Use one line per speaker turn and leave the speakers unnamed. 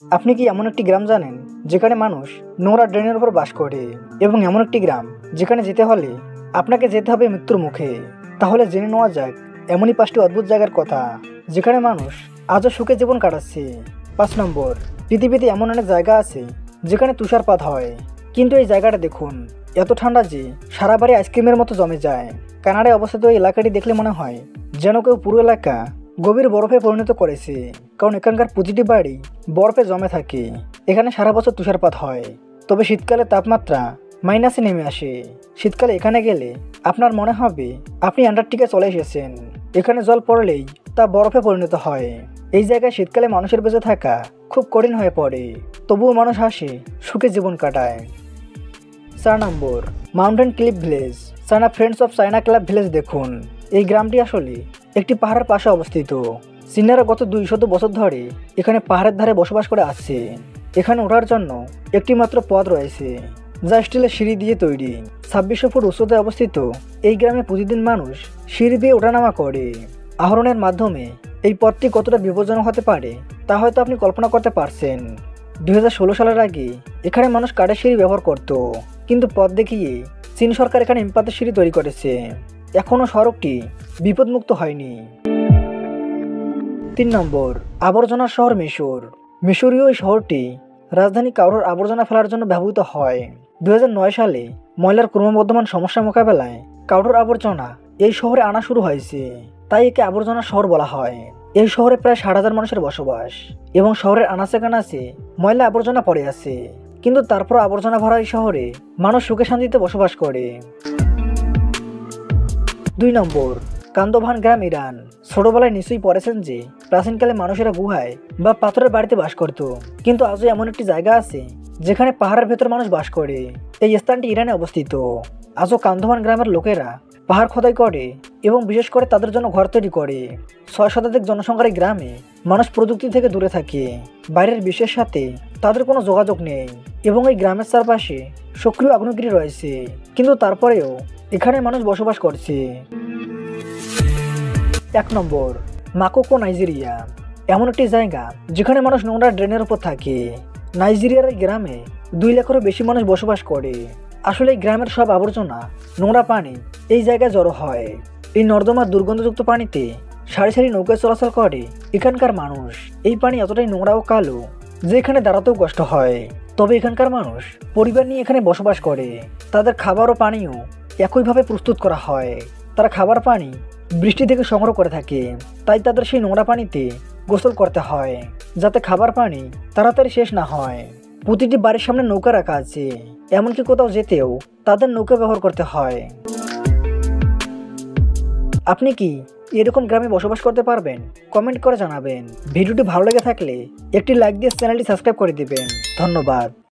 আপনি কি এমন একটি গ্রাম জানেন যেখানে মানুষ নোংরা ড্রেনের উপর বাস করে এবং এমন একটি গ্রাম যেখানে যেতে হলে আপনাকে যেতে হবে মৃত্যুর মুখে? তাহলে জেনে নেওয়া যাক এমনই 5টি অদ্ভুত জায়গার কথা যেখানে মানুষ আজও সুখে জীবন কাটাচ্ছে। 5 নম্বর, পৃথিবীতে এমন অনেক জায়গা আছে যেখানে তুষারপাত হয়, কিন্তু এই জায়গাটা দেখুন, এত ঠান্ডা যে সারা বাড়ি আইসক্রিমের মতো জমে যায়। কানাডায় অবস্থিত এই এলাকাটি দেখলে মনে হয় যেন কেউ পুরো এলাকা গভীর বরফে পরিণত করেছে, কারণ এখানকার প্রতিটি বাড়ি বরফে জমে থাকে। এখানে সারা বছর তুষারপাত হয়, তবে শীতকালে তাপমাত্রা মাইনাসে নেমে আসে। শীতকালে এখানে গেলে আপনার মনে হবে আপনি অ্যান্টার্কটিকায় চলে এসেছেন। এখানে জল পড়লেই তা বরফে পরিণত হয়। এই জায়গায় শীতকালে মানুষের বেঁচে থাকা খুব কঠিন হয়ে পড়ে, তবুও মানুষ হাসে, সুখে জীবন কাটায়। 4 নম্বর, mountain cliff village, China friends of China club village দেখুন। এই গ্রামটি আসলে একটি পাহাড়ের পাশে অবস্থিত। চীনারা গত 200 বছর ধরে এখানে পাহাড়ের ধারে বসবাস করে আসছে। এখানে ওঠার জন্য একটি মাত্র পথ রয়েছে, যা স্টিলের সিঁড়ি দিয়ে তৈরি। 2600 ফুট উচ্চতায় অবস্থিত এই গ্রামে প্রতিদিন মানুষ সিঁড়ি দিয়ে ওঠানামা করে। আহরণের মাধ্যমে এই পথটি কতটা বিপজ্জনক হতে পারে তা হয়তো আপনি কল্পনা করতে পারছেন। 2016 সালের আগে এখানে মানুষ কাঠের সিঁড়ি ব্যবহার করত, কিন্তু পথ দেখিয়ে চীন সরকার এখানে ইম্পাতের সিঁড়ি তৈরি করেছে। এখনও সড়কটি বিপদমুক্ত হয়নি। 3 নম্বর, আবর্জনার শহর মিশর। মিশরীয় এই শহরটি রাজধানী কায়রোর আবর্জনা ফেলার জন্য ব্যবহৃত হয়। 2009 সালে ময়লার ক্রমবর্ধমান সমস্যা মোকাবেলায় কায়রোর আবর্জনা এই শহরে আনা শুরু হয়েছে, তাই একে আবর্জনার শহর বলা হয়। এই শহরে প্রায় 60,000 মানুষের বসবাস এবং শহরের আনাচে কানাচে ময়লা আবর্জনা পড়ে আছে, কিন্তু তারপর আবর্জনা ভরা এই শহরে মানুষ সুখে শান্তিতে বসবাস করে। 2 নম্বর, কান্দভান গ্রাম, ইরান। ছোটবেলায় নিশ্চয়ই পড়েছেন যে প্রাচীনকালে মানুষেরা গুহায় বা পাথরের বাড়িতে বাস করত, কিন্তু আজও এমন একটি জায়গা আছে যেখানে পাহাড়ের ভেতর মানুষ বাস করে। এই স্থানটি ইরানে অবস্থিত। আজও কান্দভান গ্রামের লোকেরা পাহাড় খোদাই করে এবং বিশেষ করে তাদের জন্য ঘর তৈরি করে। 6 শতাধিক জনসংখ্যার এই গ্রামে মানুষ প্রযুক্তি থেকে দূরে থাকে, বাইরের বিশ্বের সাথে তাদের কোনো যোগাযোগ নেই এবং এই গ্রামের চারপাশে সক্রিয় আগ্নেয়গিরি রয়েছে, কিন্তু তারপরেও এখানে মানুষ বসবাস করছে। 1 নম্বর, মাকোকো, নাইজেরিয়া। এমন একটি জায়গা যেখানে মানুষ নোংরা ড্রেনের উপর থাকে। নাইজেরিয়ার এই গ্রামে 2 লাখেরও বেশি মানুষ বসবাস করে। আসলে এই গ্রামের সব আবর্জনা, নোংরা পানি এই জায়গায় জড়ো হয়। এই নর্দমার দুর্গন্ধযুক্ত পানিতে সারি সারি নৌকায় চলাচল করে এখানকার মানুষ। এই পানি এতটাই নোংরা ও কালো যে এখানে দাঁড়াতেও কষ্ট হয়। তবে এখানকার মানুষ পরিবার নিয়ে এখানে বসবাস করে। তাদের খাবার ও পানীয় একইভাবে প্রস্তুত করা হয়। তারা খাবার পানি বৃষ্টি থেকে সংগ্রহ করে থাকে, তাই তাদের সেই নোংরা পানিতে গোসল করতে হয় যাতে খাবার পানি তাড়াতাড়ি শেষ না হয়। প্রতিটি বাড়ির সামনে নৌকা রাখা আছে, এমনকি কোথাও যেতেও তাদের নৌকা ব্যবহার করতে হয়। আপনি কি এরকম গ্রামে বসবাস করতে পারবেন? কমেন্ট করে জানাবেন। ভিডিওটি ভালো লেগে থাকলে একটি লাইক দিয়ে চ্যানেলটি সাবস্ক্রাইব করে দিবেন। ধন্যবাদ।